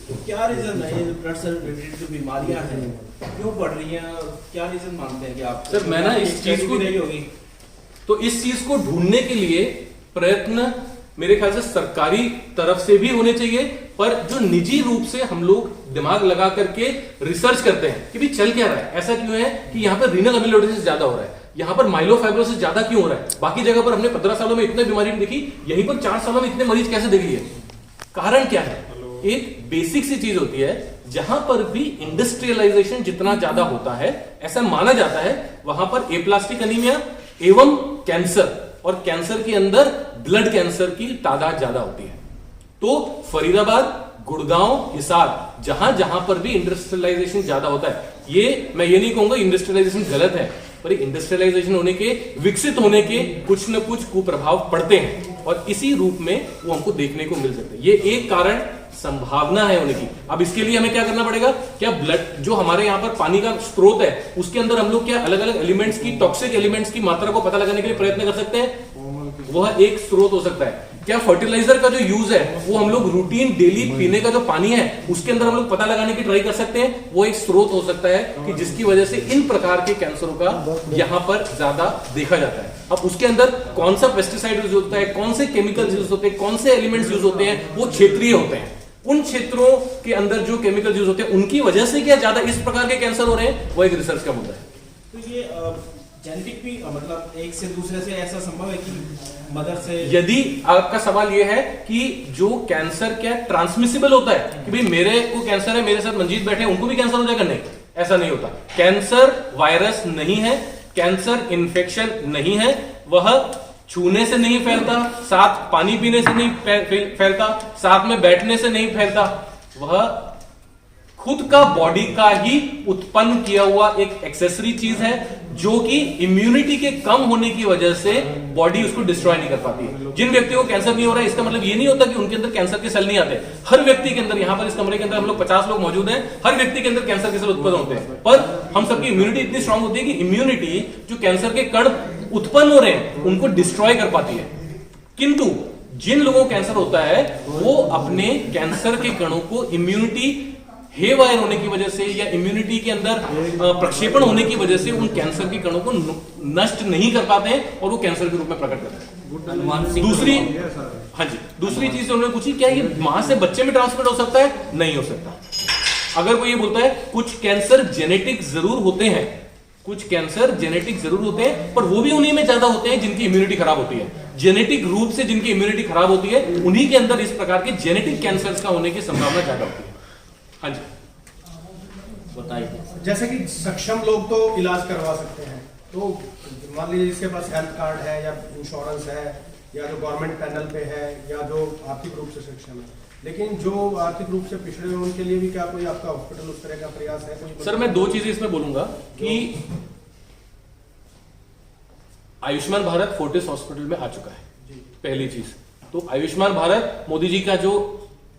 क्या रीजन है ये ब्लड से रिलेटेड जो बीमारियां हैं क्यों बढ़ रही हैं? क्या रीजन मानते हैं कि आप? सर मैं ना इस चीज को नहीं होगी तो इस चीज को ढूंढने के लिए प्रयत्न मेरे ख्याल से सरकारी तरफ से भी होने चाहिए, पर जो निजी रूप से हम लोग दिमाग लगा करके रिसर्च करते हैं कि भी चल क्या रहा है, ऐसा क्यों है कि यहाँ पर रीनल अमिलोइडोसिस ज्यादा हो रहा है, यहाँ पर माइलोफाइब्रोसिस ज्यादा क्यों हो रहा है, बाकी जगह पर हमने 15 सालों में इतने बीमारी नहीं देखी, यहीं पर 4 सालों में इतने मरीज कैसे देख लिए? कारण क्या है? एक बेसिक सी चीज होती है, जहां पर भी इंडस्ट्रियलाइजेशन जितना ज्यादा होता है ऐसा माना जाता है वहां पर एप्लास्टिक एनीमिया एवं कैंसर, और कैंसर के अंदर ब्लड कैंसर की तादाद ज्यादा होती है। तो फरीदाबाद, गुड़गांव, हिसार, जहां जहां पर भी इंडस्ट्रियलाइजेशन ज्यादा होता है, मैं ये नहीं कहूंगा इंडस्ट्रियलाइजेशन गलत है, पर इंडस्ट्रियलाइजेशन होने के, विकसित होने के कुछ न कुछ कुप्रभाव पड़ते हैं, और इसी रूप में वो हमको देखने को मिल सकते हैं। ये एक कारण संभावना है होने की। अब इसके लिए हमें क्या करना पड़ेगा? क्या ब्लड जो हमारे यहाँ पर पानी का स्रोत है उसके अंदर हम लोग क्या अलग अलग एलिमेंट्स की, टॉक्सिक एलिमेंट्स की मात्रा को पता लगाने के लिए प्रयत्न कर सकते हैं? वह एक स्रोत हो सकता है। क्या फर्टिलाइजर का जो यूज है वो हम लोग रूटीन डेली पीने का जो पानी है उसके अंदर हम लोग पता लगाने की ट्राई कर सकते हैं? वो एक स्रोत हो सकता है कि जिसकी वजह से इन प्रकार के कैंसरों का यहाँ पर ज्यादा देखा जाता है। अब उसके अंदर कौन सा पेस्टिसाइड यूज होता है, कौन से केमिकल्स यूज होते हैं, कौन से एलिमेंट्स यूज होते हैं, वो क्षेत्रीय होते हैं। उन क्षेत्रों के अंदर जो केमिकल यूज होते हैं उनकी वजह से क्या ज्यादा इस प्रकार के कैंसर हो रहे हैं, वो एक रिसर्च का मुद्दा है। तो ये जेनेटिक भी मतलब एक से दूसरे से ऐसा संभव है कि मदर से? यदि आपका सवाल यह है कि जो कैंसर क्या ट्रांसमिसिबल होता है कि भाई मेरे को कैंसर है, मेरे साथ मंजीत बैठे हैं उनको भी कैंसर हो जाएगा, नहीं, ऐसा नहीं होता। कैंसर वायरस नहीं है, कैंसर इन्फेक्शन नहीं है, वह छूने से नहीं फैलता, साथ पानी पीने से नहीं फैलता, साथ में बैठने से नहीं फैलता, वह खुद का बॉडी का ही उत्पन्न किया हुआ एक एक्सेसरी चीज है जो कि इम्यूनिटी के कम होने की वजह से बॉडी उसको डिस्ट्रॉय नहीं कर पाती। जिन व्यक्तियों को कैंसर नहीं हो रहा है इसका मतलब ये नहीं होता कि उनके अंदर कैंसर के सेल नहीं आते। हर व्यक्ति के अंदर, यहां पर इस कमरे के अंदर हम लोग 50 लोग मौजूद हैं, हर व्यक्ति के अंदर कैंसर के सेल उत्पन्न होते हैं, पर हम सबकी इम्यूनिटी इतनी स्ट्रांग होती है कि इम्यूनिटी जो कैंसर के कण उत्पन्न हो रहे हैं उनको डिस्ट्रॉय कर पाती है। किंतु जिन लोगों को कैंसर होता है वो अपने कैंसर के कणों को इम्यूनिटी हेवायर होने की वजह से या इम्यूनिटी के अंदर प्रक्षेपण होने की वजह से उन कैंसर के कणों को नष्ट नहीं कर पाते हैं और वो कैंसर के रूप में प्रकट करते हैं। दूसरी, हाँ जी, दूसरी चीज उन्होंने पूछी क्या ये मां से बच्चे में ट्रांसमिट हो सकता है? नहीं हो सकता। अगर कोई ये बोलता है कुछ कैंसर जेनेटिक जरूर होते हैं, कुछ कैंसर जेनेटिक जरूर होते हैं, पर वो भी उन्हीं में ज्यादा होते हैं जिनकी इम्यूनिटी खराब होती है। जेनेटिक रूप से जिनकी इम्यूनिटी खराब होती है उन्हीं के अंदर इस प्रकार के जेनेटिक कैंसर का होने की संभावना ज्यादा होती है। हाँ जी बताइए। जैसे कि सक्षम लोग तो इलाज करवा सकते हैं, तो मान लीजिए जिसके पास हेल्थ कार्ड है या इंश्योरेंस है या जो गवर्नमेंट पैनल पे है या जो आर्थिक रूप से सक्षम है, लेकिन जो आर्थिक रूप से पिछड़े हैं उनके लिए भी क्या कोई आपका हॉस्पिटल उस तरह का प्रयास है? सर मैं दो चीजें इसमें बोलूंगा कि आयुष्मान भारत फोर्टिस हॉस्पिटल में आ चुका है, पहली चीज तो आयुष्मान भारत मोदी जी का जो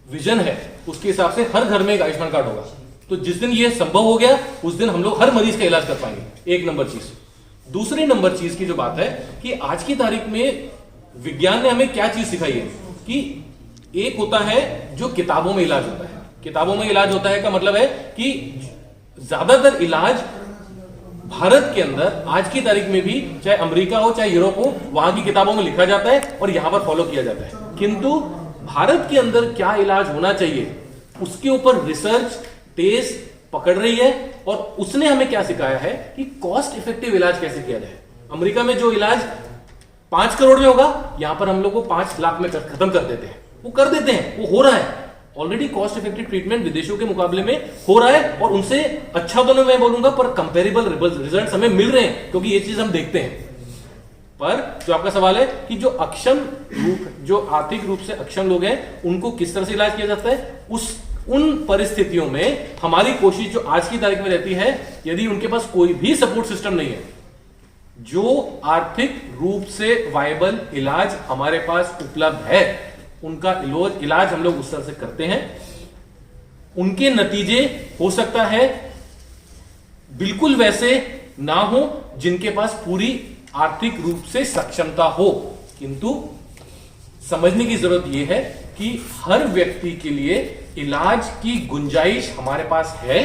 विजन है उसके हिसाब से हर घर में एक आयुष्मान कार्ड होगा। तो जिस दिन ये संभव हो गया उस दिन हम लोग हर मरीज का इलाज कर पाएंगे, एक नंबर चीज। दूसरी नंबर चीज की जो बात है कि आज की तारीख में विज्ञान ने हमें क्या चीज सिखाई है कि एक होता है जो किताबों में इलाज होता है। किताबों में इलाज होता है का मतलब है कि ज्यादातर इलाज भारत के अंदर आज की तारीख में भी, चाहे अमेरिका हो चाहे यूरोप हो, वहां की किताबों में लिखा जाता है और यहां पर फॉलो किया जाता है। किंतु भारत के अंदर क्या इलाज होना चाहिए उसके ऊपर रिसर्च तेज पकड़ रही है, और उसने हमें क्या सिखाया है कि कॉस्ट इफेक्टिव इलाज कैसे किया जाए। अमेरिका में जो इलाज 5 करोड़ में होगा यहां पर हम लोग को 5 लाख में खत्म कर देते हैं, वो कर देते हैं, वो हो रहा है ऑलरेडी। कॉस्ट इफेक्टिव ट्रीटमेंट विदेशों के मुकाबले में हो रहा है और उनसे अच्छा तो मैं बोलूंगा पर कंपेरेबल रिजल्ट हमें मिल रहे हैं, क्योंकि ये चीज हम देखते हैं। पर जो आपका सवाल है कि जो अक्षम रूप, जो आर्थिक रूप से अक्षम लोग हैं उनको किस तरह से इलाज किया जाता है, उन परिस्थितियों में हमारी कोशिश जो आज की तारीख में रहती है, यदि उनके पास कोई भी सपोर्ट सिस्टम नहीं है, जो आर्थिक रूप से वायबल इलाज हमारे पास उपलब्ध है उनका इलाज हम लोग उस तरह से करते हैं। उनके नतीजे हो सकता है बिल्कुल वैसे ना हो जिनके पास पूरी आर्थिक रूप से सक्षमता हो, किंतु समझने की जरूरत यह है कि हर व्यक्ति के लिए इलाज की गुंजाइश हमारे पास है,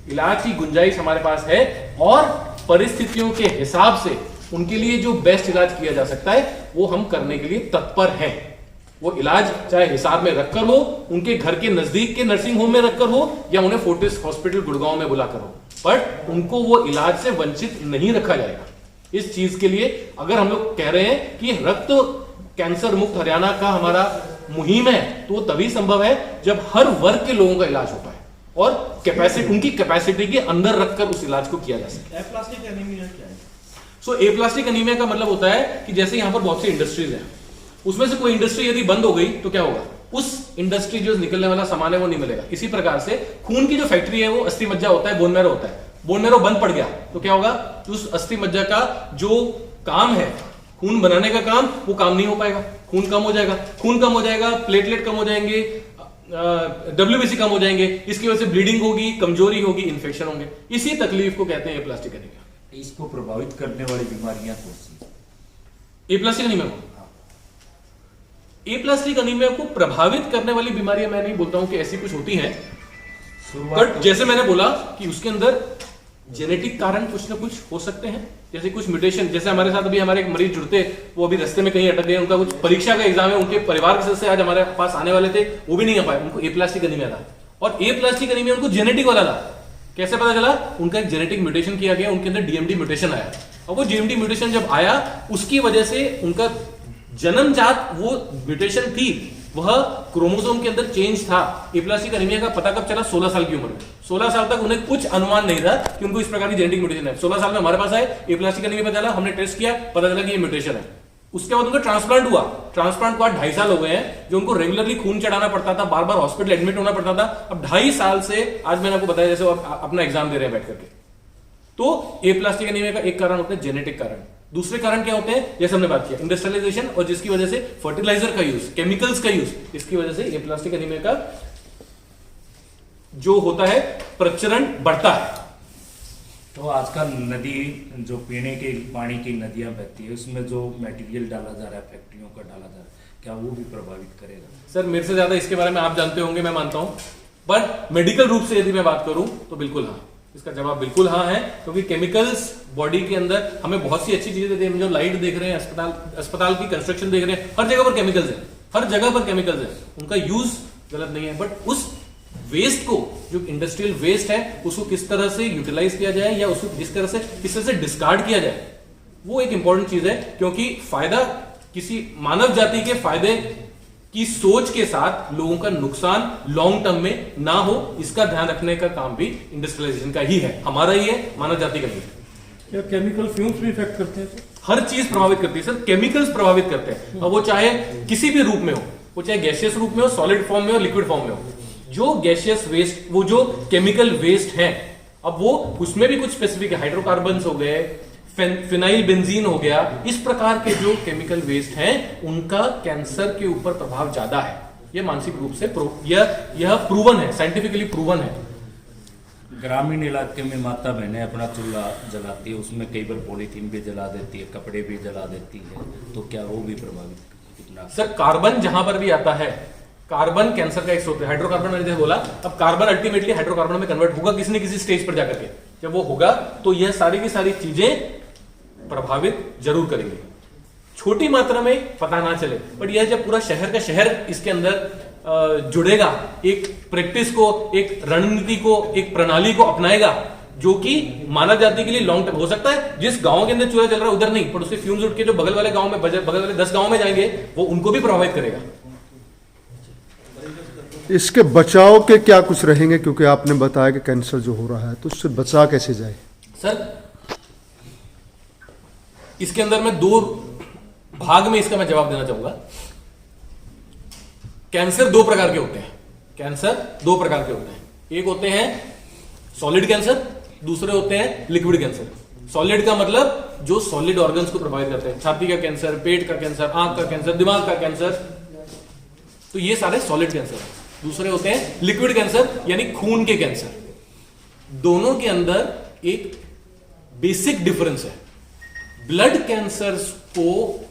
इलाज की गुंजाइश हमारे पास है, और परिस्थितियों के हिसाब से उनके लिए जो बेस्ट इलाज किया जा सकता है वो हम करने के लिए तत्पर हैं। वो इलाज चाहे हिसाब में रखकर हो, उनके घर के नजदीक के नर्सिंग होम में रखकर हो, या उन्हें फोर्टिस हॉस्पिटल गुड़गांव में बुलाकर हो, बट उनको वो इलाज से वंचित नहीं रखा जाएगा। इस चीज के लिए अगर हम लोग कह रहे हैं कि रक्त कैंसर मुक्त हरियाणा का हमारा मुहिम है, तो तभी संभव है जब हर वर्ग के लोगों का इलाज हो पाए और कैपेसिटी, उनकी कैपेसिटी के अंदर रखकर उस इलाज को किया जा सके। एप्लास्टिक एनीमिया क्या है? सो एप्लास्टिक एनीमिया का मतलब होता है कि जैसे यहां पर बहुत सी इंडस्ट्रीज हैं, उसमें से कोई इंडस्ट्री यदि बंद हो गई तो क्या होगा, उस इंडस्ट्री जो निकलने वाला सामान है वो नहीं मिलेगा। इसी प्रकार से खून की जो फैक्ट्री है वो अस्थि मज्जा होता है, बोन मैरो होता है, बोन मैरो बंद पड़ गया तो क्या होगा, तो उस अस्थि मज्जा का जो काम है, खून बनाने का काम, वो काम नहीं हो पाएगा, खून कम हो जाएगा, खून कम हो जाएगा, प्लेटलेट कम हो जाएंगे, WBC कम हो जाएंगे, इसकी वजह से ब्लीडिंग होगी, कमजोरी होगी, इन्फेक्शन होंगे। इसी तकलीफ को कहते हैं एप्लास्टिक एनीमिया। इसको प्रभावित करने वाली बीमारियां कौन सी? एप्लास्टिक एनीमिया को, एप्लास्टिक एनीमिया को प्रभावित करने वाली बीमारियां मैं नहीं बोलता हूं कि ऐसी कुछ होती हैं, बट जैसे मैंने बोला कि उसके अंदर जेनेटिक कारण कुछ ना कुछ हो सकते हैं, जैसे कुछ म्यूटेशन, जैसे हमारे साथ अभी हमारे एक मरीज जुड़ते, वो अभी रास्ते में कहीं अटक गए, उनका कुछ परीक्षा का एग्जाम है, उनके परिवार के सदस्य आज हमारे पास आने वाले थे, वो भी नहीं आ पाए, उनको एप्लास्टिक एनीमिया था, और एप्लास्टिक एनीमिया उनको जेनेटिक वाला था। कैसे पता चला? उनका एक जेनेटिक म्यूटेशन किया गया, उनके अंदर DMD म्यूटेशन आया, और वो DMD म्यूटेशन जब आया उसकी वजह से उनका जन्मजात वो म्यूटेशन थी, वह क्रोमोसोम के अंदर चेंज था। एप्लास्टिक एनीमिया का पता कब चला? 16 साल की उम्र में। 16 साल तक उन्हें कुछ अनुमान नहीं था कि उनको इस प्रकार की जेनेटिक म्यूटेशन है। 16 साल में हमारे पास आए, एप्लास्टिक एनीमिया पता चला, हमने टेस्ट किया, पता चला कि ये म्यूटेशन है। उसके बाद उनका ट्रांसप्लांट हुआ, ट्रांसप्लांट को आज 2.5 साल हो गए हैं, जो उनको रेगुलरली खून चढ़ाना पड़ता था, बार बार हॉस्पिटल एडमिट होना पड़ता था। अब 2.5 साल से आज मैंने आपको बताया जैसे अपना एग्जाम दे रहे हैं बैठ करके। तो एप्लास्टिक एनीमिया का एक कारण होता है जेनेटिक कारण। दूसरे कारण क्या होते हैं? जैसे हमने बात किया इंडस्ट्रियलाइजेशन, और जिसकी वजह से फर्टिलाइजर का यूज, केमिकल्स का यूज, इसकी वजह से एप्लास्टिक एनीमिया का जो होता है प्रचलन बढ़ता है। तो आजकल नदी जो पीने के पानी की नदियां बहती है, उसमें जो मटेरियल डाला जा रहा है, फैक्ट्रियों का डाला जा रहा है, क्या वो भी प्रभावित करेगा? सर मेरे से ज्यादा इसके बारे में आप जानते होंगे, मैं मानता हूं, पर मेडिकल रूप से यदि मैं बात करूं तो बिल्कुल हाँ, इसका जवाब बिल्कुल हाँ है, क्योंकि केमिकल्स बॉडी के अंदर हमें बहुत सी अच्छी चीजें देते हैं। जो लाइट देख रहे हैं, अस्पताल की कंस्ट्रक्शन देख रहे हैं, हर जगह पर केमिकल्स है, हर जगह पर केमिकल्स है, उनका यूज गलत नहीं है, बट उस वेस्ट को, जो इंडस्ट्रियल वेस्ट है, उसको किस तरह से यूटिलाइज किया जाए या उसको किस तरह से डिस्कार्ड किया जाए, वो एक इंपॉर्टेंट चीज है। क्योंकि फायदा किसी मानव जाति के फायदे की सोच के साथ लोगों का नुकसान लॉन्ग टर्म में ना हो, इसका ध्यान रखने का काम भी इंडस्ट्रियलाइजेशन का ही है, हमारा ही है, मानव जाति का नहीं है। क्या केमिकल फ्यूम्स भी इफेक्ट करते हैं सर? हर चीज प्रभावित करती है सर, केमिकल्स प्रभावित करते हैं, और वो चाहे किसी भी रूप में हो, वो चाहे गैसियस रूप में हो, सॉलिड फॉर्म में हो, लिक्विड फॉर्म में हो। जो गैसियस वेस्ट, वो जो केमिकल वेस्ट है, अब वो उसमें भी कुछ स्पेसिफिक है, हाइड्रोकार्बन्स हो गए, फिनाइल बेंजीन हो गया, इस प्रकार के जो केमिकल वेस्ट हैं, उनका कैंसर के ऊपर प्रभाव ज्यादा है। यह मानसिक रूप से यह प्रूवन है, साइंटिफिकली प्रूवन है। ग्रामीण इलाके में माता बहनें अपना चूल्हा जलाती है, उसमें कई बार पॉलीथीन भी जला देती है, कपड़े भी जला देती है, तो क्या वो भी प्रभावित कितना? सर कार्बन जहां पर भी आता है, कार्बन कैंसर का एक स्रोत है। हाइड्रोकार्बन मैंने जैसे बोला, अब कार्बन अल्टीमेटली हाइड्रोकार्बन में कन्वर्ट होगा किसी न किसी स्टेज पर जाकर के, जब वो होगा तो यह सारी की सारी चीजें प्रभावित जरूर करेंगे। छोटी मात्रा में पता ना चले, बट यह जब पूरा शहर का शहर इसके अंदर जुड़ेगा, एक प्रैक्टिस को, एक रणनीति को, एक प्रणाली को अपनाएगा, जो कि मानव जाति के लिए लॉन्ग टर्म हो सकता है। जिस गांव के अंदर चूल्हा चल रहा है उधर नहीं, पर उससे फ्यूम्स उठ के जो बगल वाले गांव में, बगल वाले 10 गांव में जाएंगे, वो उनको भी प्रभावित करेगा। इसके बचाव के क्या कुछ रहेंगे, क्योंकि आपने बताया कि कैंसर जो हो रहा है, तो उससे बचा कैसे जाए? सर इसके अंदर मैं 2 भाग में इसका मैं जवाब देना चाहूंगा। कैंसर 2 प्रकार के होते हैं, कैंसर 2 प्रकार के होते हैं। एक होते हैं सॉलिड कैंसर, दूसरे होते हैं लिक्विड कैंसर। सॉलिड का मतलब जो सॉलिड ऑर्गन्स को प्रभावित करते हैं, छाती का कैंसर, पेट का कैंसर, आंख का कैंसर, दिमाग का कैंसर, तो ये सारे सॉलिड कैंसर हैं। दूसरे होते हैं लिक्विड कैंसर, यानी खून के कैंसर। दोनों के अंदर एक बेसिक डिफरेंस है। ब्लड कैंसर्स को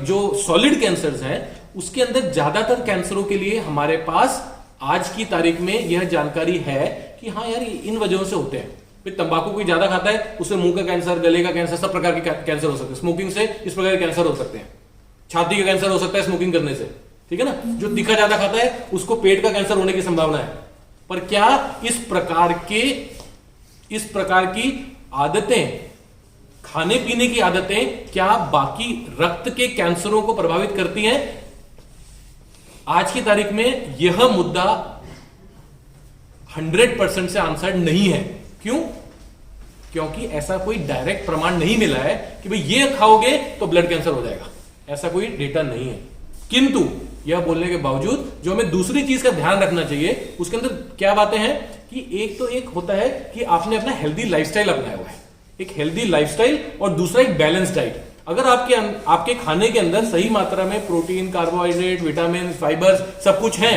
जो सॉलिड कैंसर्स हैं, उसके अंदर ज्यादातर कैंसरों के लिए हमारे पास आज की तारीख में यह जानकारी है कि हाँ यार ये इन वजहों से होते हैं। भाई तंबाकू कोई ज्यादा खाता है उससे मुंह का कैंसर, गले का कैंसर, सब प्रकार के कैंसर हो सकते हैं। स्मोकिंग से इस प्रकार के कैंसर हो सकते हैं। छाती का कैंसर हो सकता है स्मोकिंग करने से, ठीक है ना। जो तीखा ज्यादा खाता है उसको पेट का कैंसर होने की संभावना है। पर क्या इस प्रकार की आदतें, खाने पीने की आदतें क्या बाकी रक्त के कैंसरों को प्रभावित करती हैं? आज की तारीख में यह मुद्दा 100% से आंसर्ड नहीं है। क्यों? क्योंकि ऐसा कोई डायरेक्ट प्रमाण नहीं मिला है कि भाई ये खाओगे तो ब्लड कैंसर हो जाएगा, ऐसा कोई डेटा नहीं है। किंतु यह बोलने के बावजूद जो हमें दूसरी चीज का ध्यान रखना चाहिए, उसके अंदर क्या बातें हैं कि एक होता है कि आपने अपना हेल्दी लाइफस्टाइल अपनाया हुआ है, एक हेल्दी लाइफस्टाइल, और दूसरा एक बैलेंस डाइट। अगर आपके खाने के अंदर सही मात्रा में प्रोटीन, कार्बोहाइड्रेट, विटामिन, फाइबर्स सब कुछ है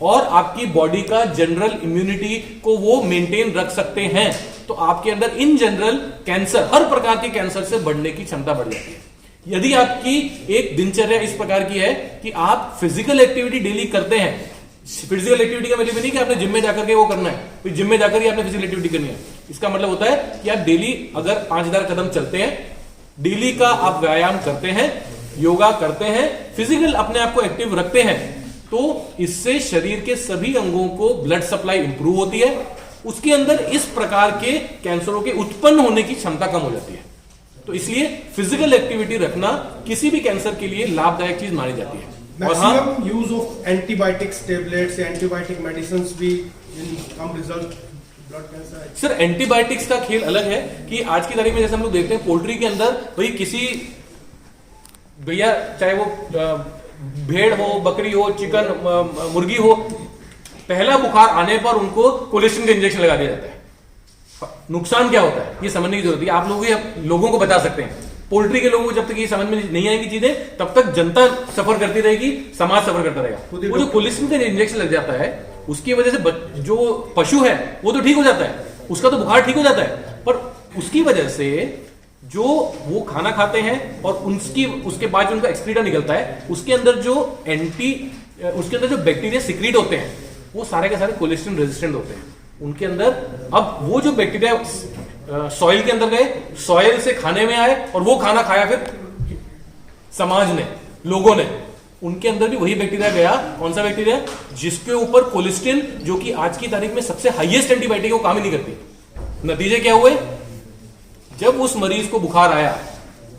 और आपकी बॉडी का जनरल इम्यूनिटी को वो मेंटेन रख सकते हैं, तो आपके अंदर इन जनरल कैंसर, हर प्रकार के कैंसर से बढ़ने की क्षमता बढ़ जाती है। यदि आपकी एक दिनचर्या इस प्रकार की है कि आप फिजिकल एक्टिविटी डेली करते हैं, फिजिकल एक्टिविटी का मतलब नहीं कि आपने जिम में जाकर के वो करना है, फिर जिम में जाकर ही आपने फिजिकल एक्टिविटी करनी है। इसका मतलब होता है कि आप डेली अगर 5000 कदम चलते हैं, डेली का आप व्यायाम करते हैं, योगा करते हैं, फिजिकल अपने आप को एक्टिव रखते हैं, तो इससे शरीर के सभी अंगों को ब्लड सप्लाई इंप्रूव होती है। उसके अंदर इस प्रकार के कैंसरों के उत्पन्न होने की क्षमता कम हो जाती है। तो इसलिए फिजिकल एक्टिविटी रखना किसी भी कैंसर के लिए लाभदायक चीज मानी जाती है। और हाँ, maximum use of antibiotics, tablets, antibiotic medicines भी इन कम result blood cancer. Sir antibiotics का खेल अलग है कि आज की तारीख में जैसे हम लोग देखते हैं पोल्ट्री के अंदर, भाई किसी भैया चाहे वो भेड़ हो, बकरी हो, चिकन, मुर्गी हो, पहला बुखार आने पर उनको कोलेस्ट्रॉल का इंजेक्शन लगा दिया जाता है। नुकसान क्या होता है ये समझने की जरूरत है। आप लोगों को बता सकते हैं। पोल्ट्री के लोगों को जब तक ये समझ में नहीं आएंगी चीजें, तब तक जनता सफर करती रहेगी, समाज सफर करता रहेगा। वो जो कोलेस्ट्रॉल का इंजेक्शन लग जाता है उसकी वजह से जो पशु है वो तो ठीक हो जाता है, उसका तो बुखार ठीक हो जाता है, पर उसकी वजह से जो वो खाना खाते हैं और उसके बाद जो उनका एक्सक्रीटा निकलता है, उसके अंदर जो बैक्टीरिया सिक्रीट होते हैं वो सारे के सारे कोलेस्ट्रॉल रेजिस्टेंट होते हैं उनके अंदर। अब वो जो बैक्टीरिया सॉइल के अंदर गए, सॉइल से खाने में आए और वो खाना खाया फिर समाज ने, लोगों ने, उनके अंदर भी वही बैक्टीरिया गया। कौन सा बैक्टीरिया? जिसके ऊपर कोलेस्ट्रॉल, जो कि आज की तारीख में सबसे हाईएस्ट एंटीबायोटिक, वो काम ही नहीं करती। नतीजे क्या हुए? जब उस मरीज को बुखार आया,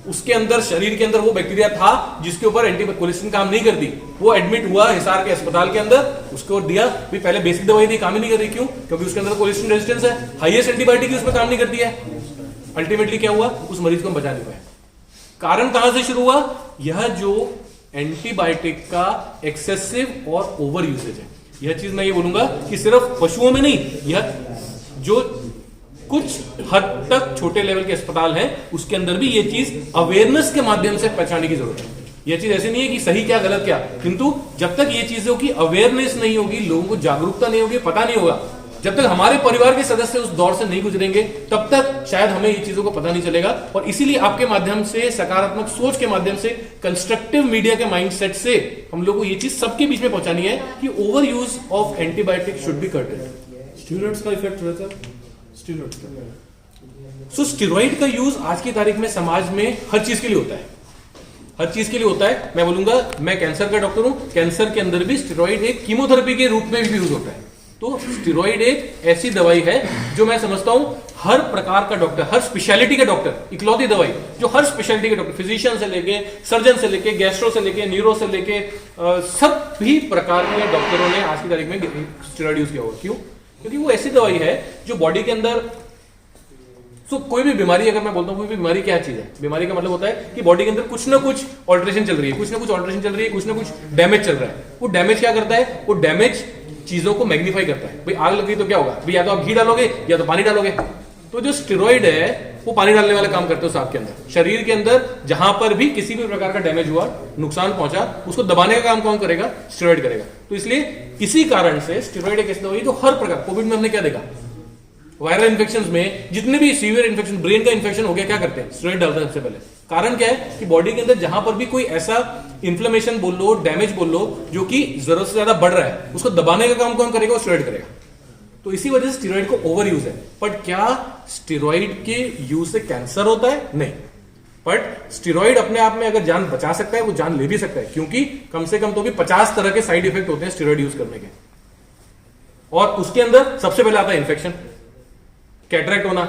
उसके अंदर, शरीर के अंदर वो बैक्टीरिया था जिसके ऊपर कोलेस्ट्रॉल काम नहीं करती, वो एडमिट हुआ हिसार के अस्पताल के अंदर, उसको दिया भी, पहले बेसिक दवाई दी, काम ही नहीं कर रही। क्यों? क्योंकि उसके अंदर कोलेस्ट्रॉल रेजिस्टेंस है, हाईएस्ट एंटीबायोटिक उसमें काम नहीं करती है। अल्टीमेटली क्या हुआ? उस मरीज को हम बचा नहीं पाए। कारण कहां से शुरू हुआ? यह जो एंटीबायोटिक का एक्सेसिव और ओवर यूसेज है। यह चीज मैं ये बोलूंगा कि सिर्फ पशुओं में नहीं, यह जो कुछ हद तक छोटे लेवल के अस्पताल हैं उसके अंदर भी ये चीज अवेयरनेस के माध्यम से पहचानने की जरूरत है। यह चीज ऐसे नहीं है कि सही क्या गलत क्या, किंतु जब तक ये चीजों की अवेयरनेस नहीं होगी, लोगों को जागरूकता नहीं होगी, पता नहीं होगा, जब तक हमारे परिवार के सदस्य उस दौर से नहीं गुजरेंगे, तब तक शायद हमें ये चीजों को पता नहीं चलेगा। और इसीलिए आपके माध्यम से, सकारात्मक सोच के माध्यम से, कंस्ट्रक्टिव मीडिया के माइंडसेट से हम लोग को ये चीज सबके बीच में पहुंचानी है कि over use of antibiotic should be curtailed. Steroids का इफेक्ट रहता है, स्टीरॉइड्स का। सो स्टीरॉइड का यूज आज की तारीख में समाज में हर चीज के लिए होता है, हर चीज के लिए होता है। मैं बोलूंगा, मैं कैंसर का डॉक्टर हूं, कैंसर के अंदर भी स्टीरॉइड एक कीमोथेरेपी के रूप में भी यूज होता है। तो स्टीरॉइड एक ऐसी दवाई है जो मैं समझता हूं हर प्रकार का डॉक्टर, हर स्पेशलिटी का डॉक्टर, इकलौती दवाई जो हर स्पेशलिटी के डॉक्टर, फिजिशियन से लेके, सर्जन से लेके, गैस्ट्रो से लेके, न्यूरो से लेके, सभी प्रकार के डॉक्टरों ने आज की तारीख में स्टीरॉइड यूज किया हुआ। क्यों? क्योंकि वो ऐसी दवाई है जो बॉडी के अंदर, तो कोई भी बीमारी, अगर मैं बोलता हूं कोई भी बीमारी क्या चीज है, बीमारी का मतलब होता है कि बॉडी के अंदर कुछ ना कुछ ऑल्ट्रेशन चल रही है, कुछ ना कुछ ऑल्ट्रेशन चल रही है, कुछ ना कुछ डैमेज चल रहा है। वो डैमेज क्या करता है? वो डैमेज चीजों को मैग्नीफाई करता है। भाई आग लग गई तो क्या होगा? भाई या तो आप घी डालोगे या तो पानी डालोगे। तो जो स्टेरॉइड है वो पानी डालने वाला काम करते हो सांप के अंदर। शरीर के अंदर जहां पर भी किसी भी प्रकार का डैमेज हुआ, नुकसान पहुंचा, उसको दबाने का काम कौन करेगा? स्टेरॉइड करेगा। तो इसलिए इसी कारण से स्टेरॉइड एक ऐसी दवाई जो हर प्रकार, कोविड में हमने क्या देखा? वायरल इन्फेक्शन में जितने भी सीवियर इन्फेक्शन, ब्रेन का इन्फेक्शन हो गया, क्या करते हैं? स्टेरॉइड डालते हैं सबसे पहले। कारण क्या है कि बॉडी के अंदर जहां पर भी कोई ऐसा इन्फ्लेमेशन बोल लो, डैमेज बोल लो, जो कि जरूरत से ज्यादा बढ़ रहा है, उसको दबाने का काम कौन करेगा? वो स्टेरॉइड करेगा। तो इसी वजह से स्टेरॉइड को ओवर यूज है। बट क्या स्टेरॉइड के यूज से कैंसर होता है? नहीं। बट स्टेरॉइड अपने आप में अगर जान बचा सकता है, वो जान ले भी सकता है, क्योंकि कम से कम तो भी 50 तरह के साइड इफेक्ट होते हैं स्टेरॉइड यूज करने के। और उसके अंदर सबसे पहले आता है इन्फेक्शन, कैटरेक्ट होना,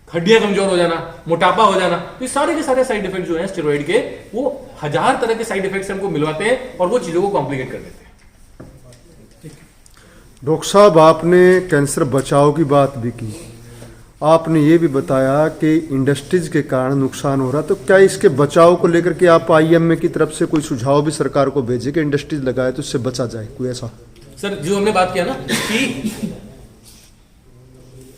हड्डियां कमजोर हो जाना, मोटापा हो जाना। तो ये सारे के सारे साइड इफेक्ट जो हैं स्टेरॉइड के, वो 1000 तरह के साइड इफेक्ट्स हमको मिलवाते हैं और वो चीजों को कॉम्प्लिकेट कर देते हैं। डॉक्टर साहब, आपने कैंसर बचाव की बात भी की, आपने ये भी बताया कि इंडस्ट्रीज के कारण नुकसान हो रहा, तो क्या इसके बचाव को लेकर के आप IMA की तरफ से कोई सुझाव भी सरकार को भेजे कि इंडस्ट्रीज लगाए तो इससे बचा जाए? कोई ऐसा? सर, जो हमने बात किया ना कि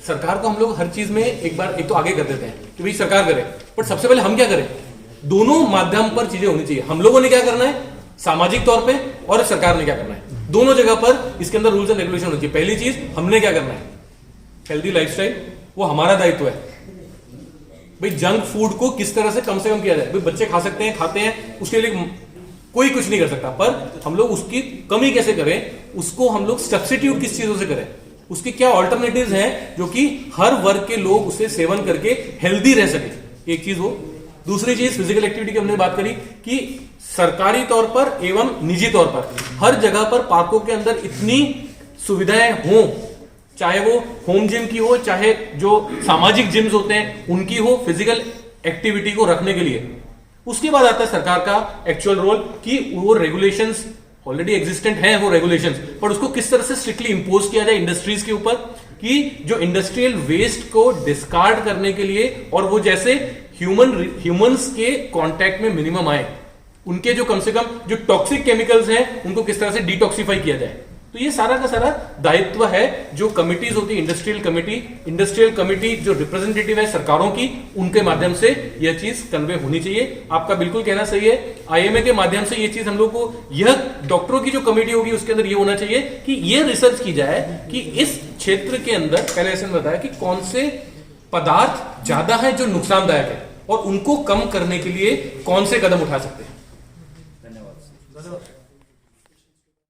सरकार को हम लोग हर चीज में एक तो आगे कर देते हैं कि भाई सरकार करे, पर सबसे पहले हम क्या करें? दोनों माध्यम पर चीजें होनी चाहिए। हम लोगों ने क्या करना है सामाजिक तौर पे, और सरकार ने क्या करना है, दोनों जगह पर इसके अंदर रूल्स एंड रेगुलेशन होनी चाहिए। पहली चीज हमने क्या करना है, हेल्दी लाइफस्टाइल, वो हमारा दायित्व है। भाई जंक फूड को किस तरह से कम किया जाए। भाई बच्चे खा सकते हैं, खाते हैं, उसके लिए कोई कुछ नहीं कर सकता, पर हम लोग उसकी कमी कैसे करें, उसको हम लोग सब्स्टिट्यूट किस चीजों से करें, उसके क्या ऑल्टरनेटिव्स हैं जो कि हर वर्ग के लोग उसे सेवन करके हेल्दी रह सके। एक चीज वो। दूसरी चीज फिजिकल एक्टिविटी की हमने बात करी कि सरकारी तौर पर एवं निजी तौर पर हर जगह पर पार्कों के अंदर इतनी सुविधाएं हों, चाहे वो होम जिम की हो, चाहे जो सामाजिक जिम्स होते हैं उनकी हो, फिजिकल एक्टिविटी को रखने के लिए। उसके बाद आता है सरकार का एक्चुअल रोल कि वो रेगुलेशंस ऑलरेडी एग्जिस्टेंट है, वो रेगुलेशंस, पर उसको किस तरह से स्ट्रिक्टली इंपोज किया जाए इंडस्ट्रीज के ऊपर, कि जो इंडस्ट्रियल वेस्ट को डिस्कार्ड करने के लिए और वो जैसे ह्यूमंस के कांटेक्ट में मिनिमम आए, उनके जो कम से कम जो टॉक्सिक केमिकल्स हैं उनको किस तरह से डिटॉक्सिफाई किया जाए। तो ये सारा का सारा दायित्व है जो कमिटीज होती है, इंडस्ट्रियल कमिटी जो रिप्रेजेंटेटिव है सरकारों की, उनके माध्यम से यह चीज कन्वे होनी चाहिए। आपका बिल्कुल कहना सही है। IMA के माध्यम से ये चीज हम लोग को, यह डॉक्टरों की जो कमेटी होगी उसके अंदर ये होना चाहिए कि ये रिसर्च की जाए कि इस क्षेत्र के अंदर, पहले ऐसे बताया कि कौन से पदार्थ ज्यादा है जो नुकसानदायक है और उनको कम करने के लिए कौन से कदम उठा सकते हैं। धन्यवाद।